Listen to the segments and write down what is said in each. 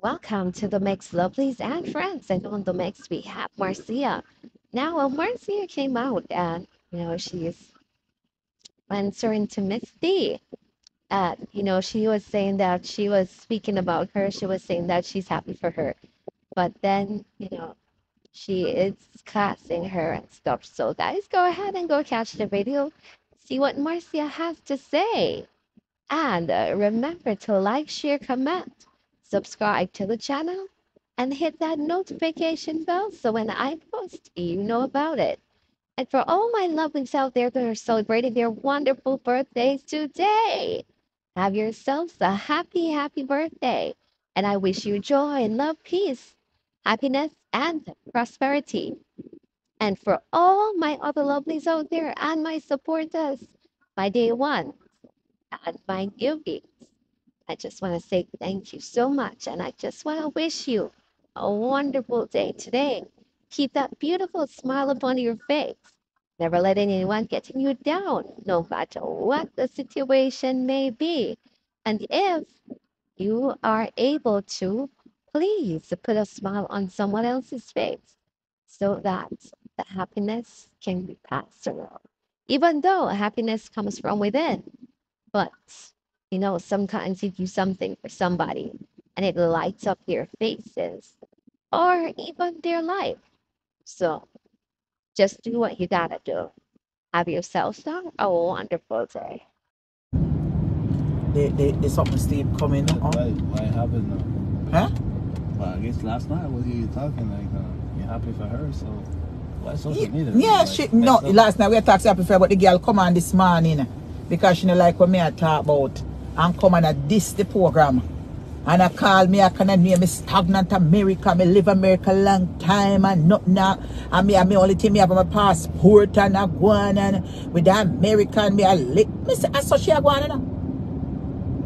welcome to the Mix Lovelies and Friends. And on the Mix, we have Marcia. Now, Marcia came out and, she's answering to Miss D. She was saying that she was speaking about her. She was saying that she's happy for her. But then, she is cussing her and stuff. So, guys, go ahead and go catch the video, see what Marcia has to say. And remember to like, share, comment, subscribe to the channel, and hit that notification bell so when I post, you know about it. And for all my lovelies out there that are celebrating their wonderful birthdays today, have yourselves a happy, happy birthday. And I wish you joy and love, peace, happiness, and prosperity. And for all my other lovelies out there and my supporters, my day one and my newbies, I just want to say thank you so much. And I just want to wish you a wonderful day today. Keep that beautiful smile upon your face. Never let anyone get you down, no matter what the situation may be. And if you are able to, please put a smile on someone else's face so that the happiness can be passed around. Even though happiness comes from within, but sometimes you do something for somebody and it lights up their faces or even their life. So just do what you gotta do. Have yourself a wonderful day. The something Steve coming on. Why happened now? Huh? Well, I guess last night I was you talking like you're happy for her, so why social media? Yeah, like, no, last night we were talking happy for her, but the girl come on this morning because she don't like what me I talk about and come and diss the program. And I call me, I can name me stagnant America, me live America long time and nothing now. And me only thing me have my passport and I go on and with the American me I live. Me say, I saw she go on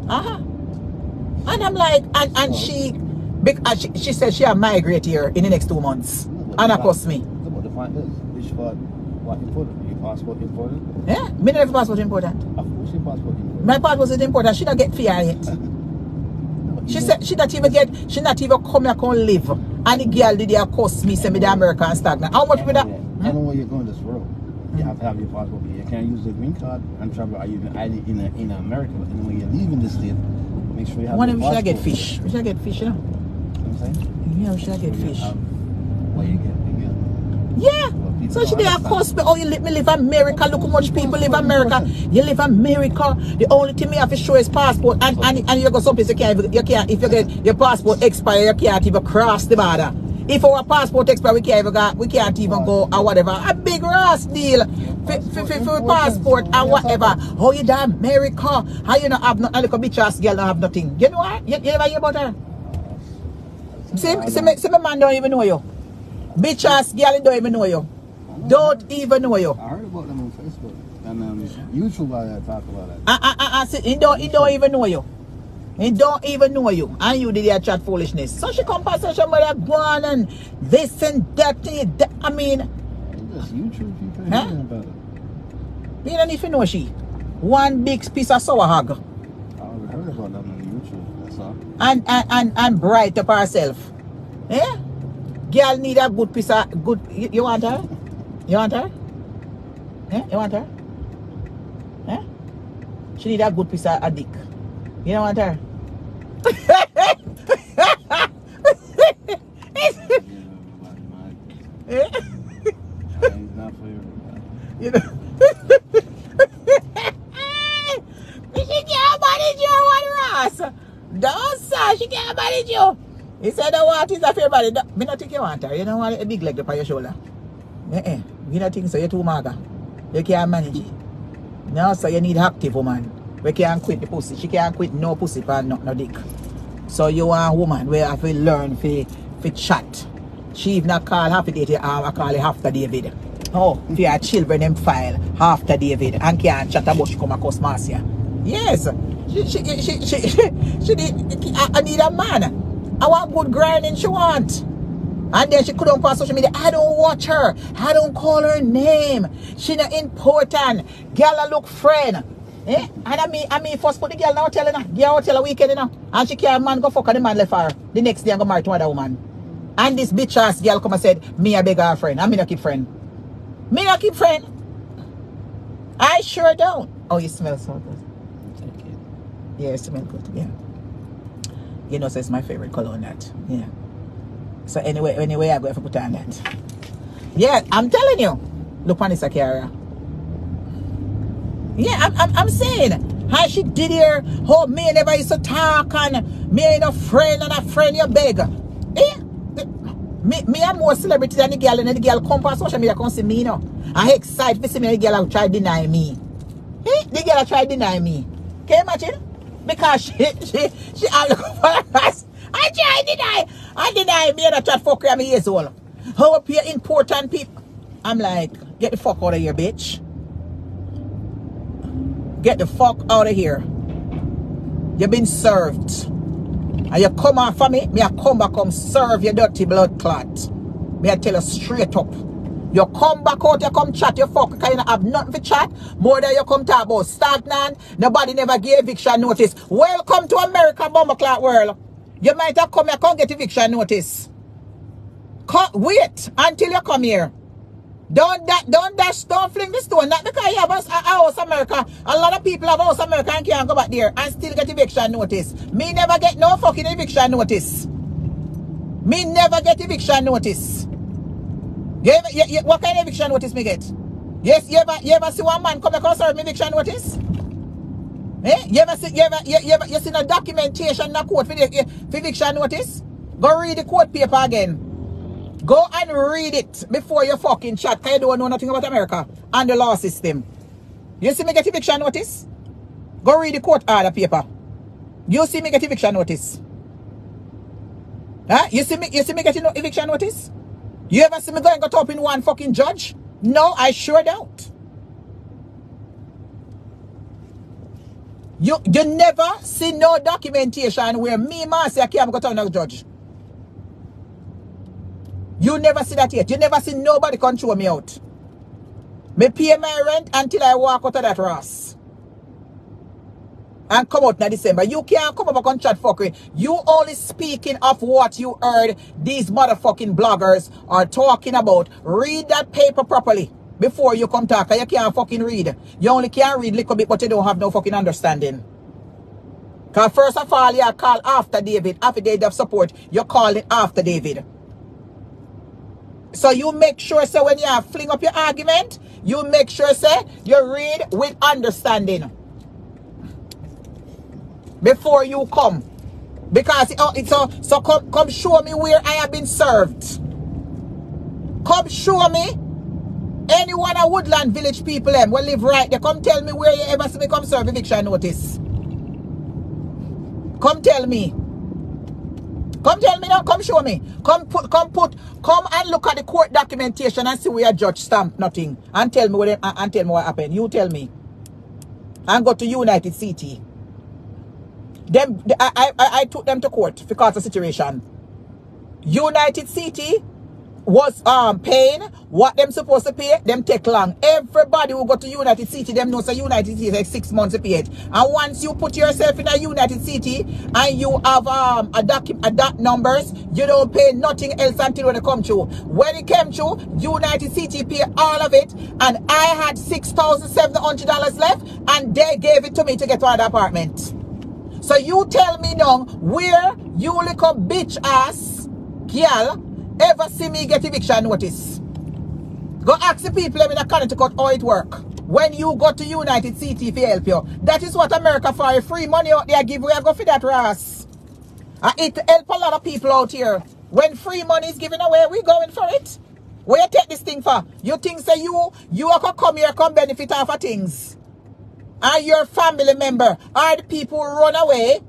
now. And I'm like, and she, because she said she migrate here in the next 2 months. And I cost me. But the point is, which part, what important? Your passport important? Yeah, me never passport important. Of course your passport important. My passport is important. She don't get fear yet. She said she not even come here come live. And the girl did there cost me, send me the American stagnant. How much with that? I know where you're going this road. You have to have your passport. You can't use the green card and travel even in America. But when you're leaving this state, make sure you have one your of passport. should I get fish? We should get fish, you know? You know what I'm saying? Yeah, we should get fish. What you get? Yeah. So she there cost me, oh, you let me live America. Look how much people live America. You live America. The only thing me have to show is passport. And you go someplace you can't if you get your passport expire, you can't even cross the border. If our passport expire, we can't even go or whatever. A big ass deal for passport and whatever. Oh, you da America. How you not have no a little bitch ass girl don't have nothing. You know what? You never hear about her? See my man don't even know you. Bitch ass girl don't even know you. Don't even know you. I heard about them on Facebook and YouTube. I talk about it. He don't even know you. He don't even know you. And you did your chat foolishness. So she come past somebody go on and this and that. I mean, just YouTube people hearing about it. You don't need to know she. One big piece of sour hog. I heard about them on YouTube. That's all. And bright up herself. Eh? Girl need a good piece of good. You want her? You want her? Eh? You want her? Eh? She need a good piece of a dick. You don't want her? You know. She can't manage you, one Ross. Don't say she can't manage you. He said, what is a fair body? Me not think you want her. You don't want a big leg up on your shoulder. You don't think so. You're too maga. You can't manage it. No, so you need active woman. We can't quit the pussy. She can't quit no pussy for no dick. So you want a woman where have to learn for chat. She even not call half a day I call it after David. Oh, for your children them file after David and can't chat about she come across Marcia. Yes. She I need a man. I want good grinding she want. And then she couldn't pass social media. I don't watch her. I don't call her name. She not important. Girl, I look friend. Eh? And I mean first put the girl in the hotel, you know. Girl hotel a weekend, you know. And she carry a man go fuck and the man left her. The next day I go marry to another woman. And this bitch ass girl come and said, me a beg her friend. I mean I keep friend. Me not keep friend. I sure don't. Oh, you smell so good. Thank you. Yeah, it smells good. Yeah. You know, so it's my favorite color on that. Yeah. So anyway, I go have to put on that. Yeah, I'm telling you. Look on this carrier. Yeah, I'm saying. How she did here. Oh, me never used to talk and me ain't a friend and a friend you beg. Eh? Me am more celebrity than the girl, and the girl come on social media come see me, you know. I excited to see me, the girl try to deny me. Eh? The girl try to deny me. Can you imagine? Because she all look for us. I try to deny me and I try to fuck her me years old. How up here important people? I'm like, get the fuck out of here, bitch. Get the fuck out of here. You've been served. And you come on for me, I come back come serve your dirty blood clot. Me I tell you straight up. You come back out, you come chat, you fuck, because you don't have nothing to chat. More than you come talk about stagnant. Nobody never gave eviction notice. Welcome to America, bomber clock world. You might have come here, come get eviction notice. Wait until you come here. Don't fling the stone. Not because you have a house America. A lot of people have house America and can't go back there and still get eviction notice. Me never get no fucking eviction notice. Me never get eviction notice. What kind of eviction notice me get? Yes, you ever see one man come and serve me eviction notice? Eh? You seen a documentation in a court for eviction notice? Go read the court paper again. Go and read it before you fucking chat, because you don't know nothing about America and the law system. You see me get eviction notice? Go read the court order paper. You see me get eviction notice? Huh? You see me getting eviction notice? You ever see me going got up in one fucking judge? No, I sure don't. You never see no documentation where me, Marcia, can't go to no judge. You never see that yet. You never see nobody control me out. Me pay my rent until I walk out of that Ross. And come out in December. You can't come up and chat fuckery. You only speaking of what you heard these motherfucking bloggers are talking about. Read that paper properly before you come talk. You can't fucking read. You only can read a little bit, but you don't have no fucking understanding. Because first of all, you call after David. After David of support, you call it after David. So you make sure, so when you fling up your argument, you make sure, say, you read with understanding. Before you come. Because so come show me where I have been served. Come show me. Anyone at Woodland Village people them will live right there. Come tell me where you ever see me come serve eviction notice. Come tell me. Come tell me now, come show me. Come and look at the court documentation and see where a judge stamped nothing. And tell me what happened. You tell me. And go to United City. I took them to court because of the situation. United City was paying what them supposed to pay, them take long. Everybody who go to United City, them know so United City like 6 months to pay it. And once you put yourself in a United City and you have a dot numbers, you don't pay nothing else until when it come through. When it came through, United City pay all of it, and I had $6,700 left, and they gave it to me to get to an apartment. So you tell me now where you little bitch ass girl ever see me get eviction notice. Go ask the people in the Connecticut how it work. When you go to United City if you help you. That is what America for. Free money out there give. We go for that Ross. It help a lot of people out here. When free money is given away, we going for it. Where you take this thing for? You think say you are come here come benefit off of things. And your family member or the people who run away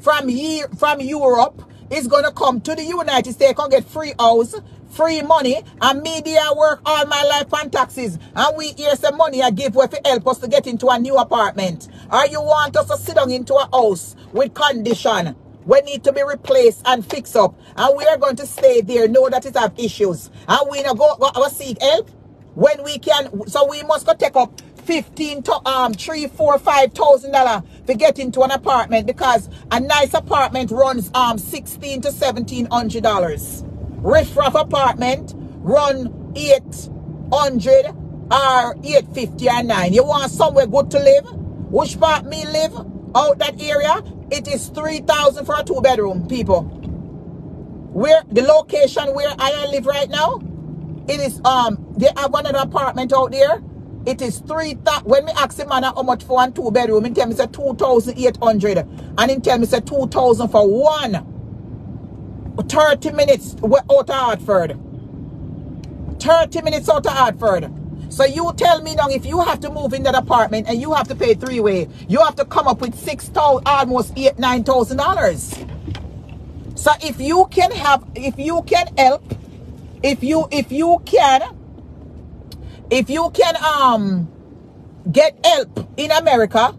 from Europe is going to come to the United States and get free house, free money, and media work all my life on taxes. And we hear some money I give away to help us to get into a new apartment. Or you want us to sit down into a house with condition. We need to be replaced and fixed up. And we are going to stay there, know that it have issues. And we go seek help when we can. So we must go take up 15 to $3, $4, $5,000 to get into an apartment, because a nice apartment runs $16 to $1,700. Riff-raff apartment run 800 or 850 or 9. You want somewhere good to live? Which part me live? Out that area, it is 3,000 for a 2-bedroom, people. Where the location where I live right now, it is they have another apartment out there. It is 3,000. When me ask the man how much for one 2-bedroom, he tell me say 2,800, and he tell me say 2,000 for one. 30 minutes out of Hartford. 30 minutes out of Hartford. So you tell me now, if you have to move in that apartment and you have to pay 3-way, you have to come up with $6,000, almost $9,000. So if you can help, if you can get help in America,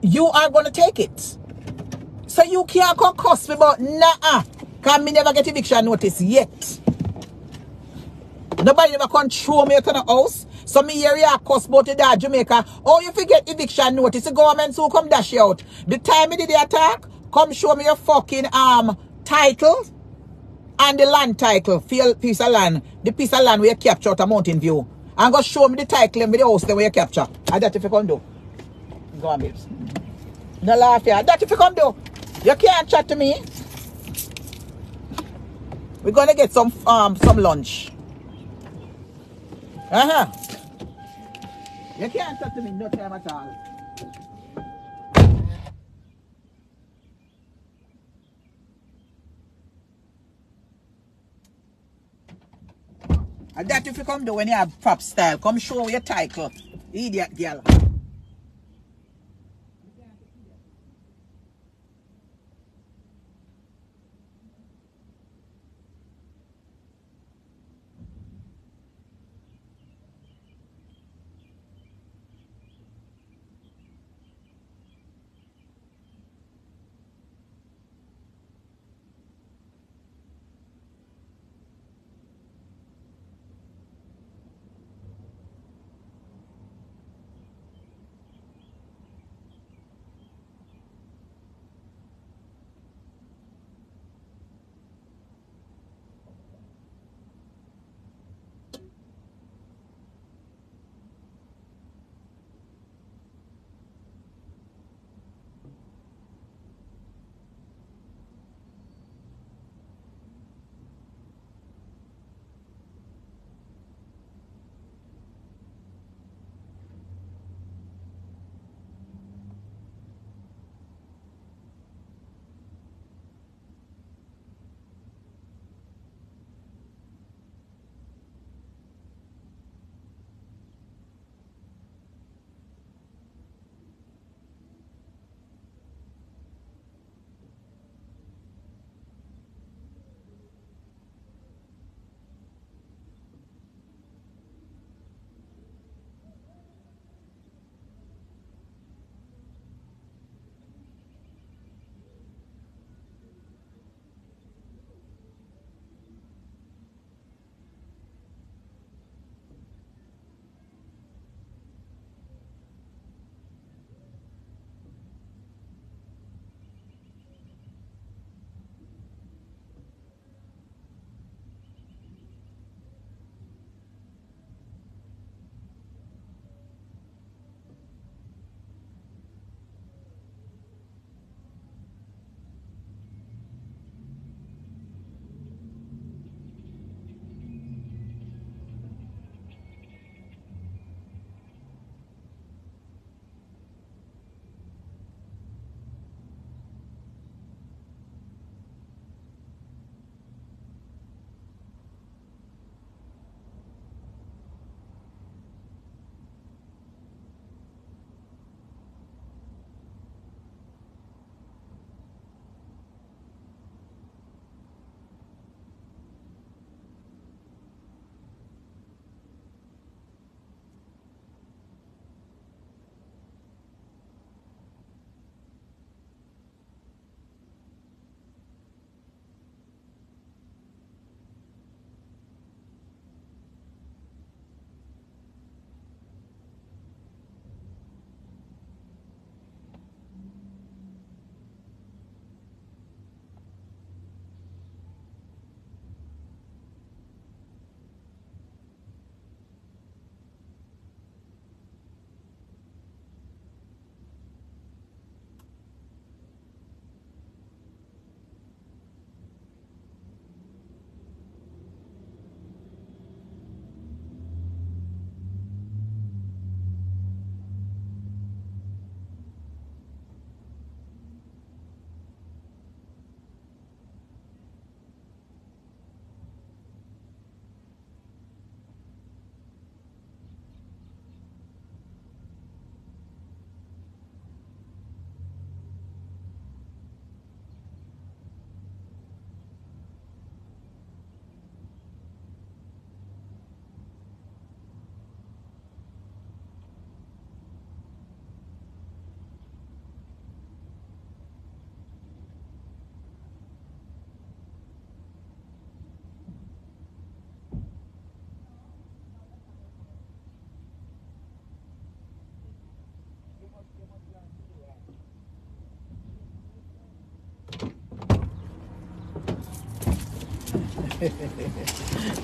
you are gonna take it. So you can't come cuss me about nah, cause me never get eviction notice yet. Nobody never control me to the house. So me hear you cuss about that Jamaica. Oh, you forget eviction notice. The government who come dash you out. The time me did the attack, come show me your fucking title and the land title. Piece of land. The piece of land where you capture out a Mountain View. And go show me the title and the house then where you capture. And that if you can do. Go on, babes. No laugh here. That if you come do. You can't chat to me. We're gonna get some lunch. You can't talk to me no time at all. And that if you come do when you have pop style, come show your title. Idiot girl.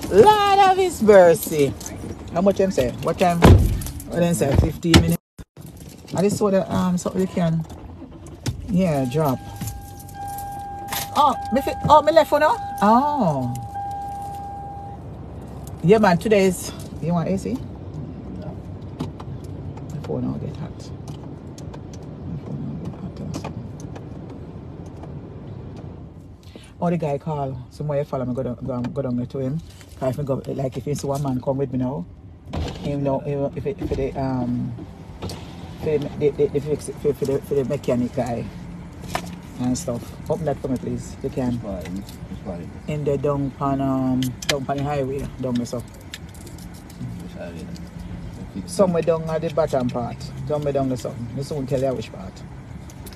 Lord of His mercy. How much them say? What time? What them say? 15 minutes. I just saw the something you can. Yeah, drop. Oh, me left for now? Oh. Yeah, man, today is. You want AC? No. My phone will get hot. Oh, the guy call. Somewhere you follow me, go down there to him. If I go, like if you see one man come with me now, him know if the for the mechanic guy and stuff. Open that for me, please. You can. In the down on the highway, down there so. Somewhere down at the bottom part. Somewhere down the sun. I soon tell you which part.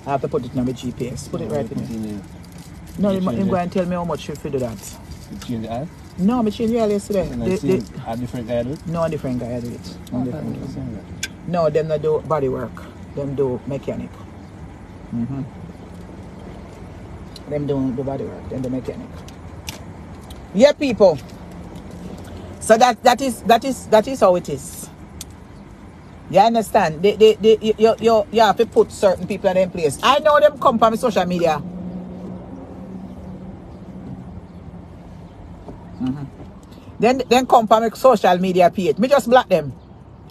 I have to put it on my GPS. Put it right in there. No, him going to tell me how much you do that. You change the eye? No, I changed the oil yesterday. And a different guy do it? No, a different guy do it. No, them not do body work. Them do mechanic. Them do the body work. Them do mechanic. Yeah, people. So that is how it is. You understand? You have to put certain people in their place. I know them come from social media. Then come from my social media page. Me just block them.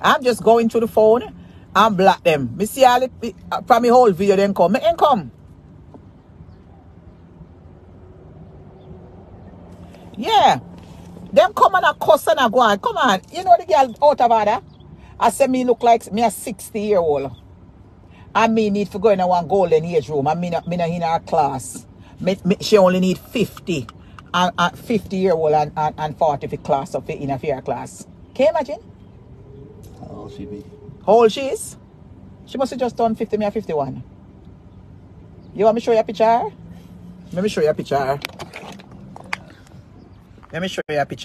I'm just going to the phone and block them. Me see all the, from my whole video then come. Me ain't come. Yeah. Them come and a cuss and a go on. Come on. You know the girl out of order? I say me look like me a 60-year-old. And me need to go in a one golden age room. And me not in her class. She only need 50. And 50-year-old and 40 for class of in a fair class. Can you imagine? How old she be? How old she is? She must have just done 50, me a 51. You want me to show you a picture? Let me show you a picture. Let me show you a picture.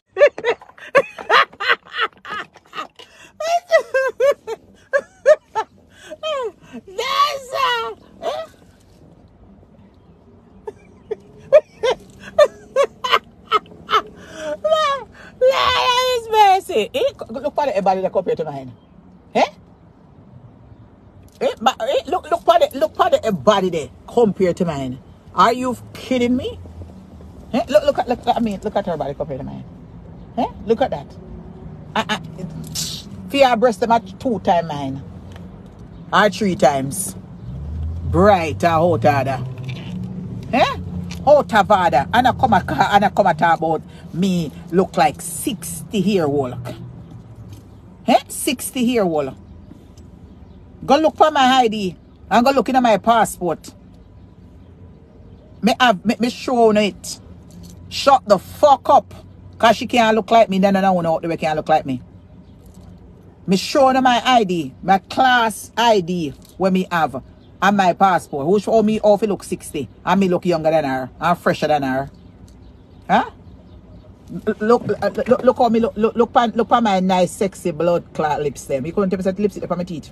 Look for the body that compared to mine. Eh? Look for the body there compared to mine. Are you kidding me? Eh? Look at her body compared to mine. Eh? Look at that. Fear breast them at 2 times mine. Or 3 times. Bright or out order. Eh? Out of order. And I come at talk about me look like 60-year-old. Eh? 60-year-old. Go look for my ID. And go look in my passport. Me show on it. Shut the fuck up. Cause she can't look like me. No out the way can't look like me. Me show on my ID. My class ID. Where me have. And my passport. Who show me off it look 60. And me look younger than her. And fresher than her. Huh? Look how me look on my nice sexy blood clot lips them. You couldn't tell me lipstick on my teeth.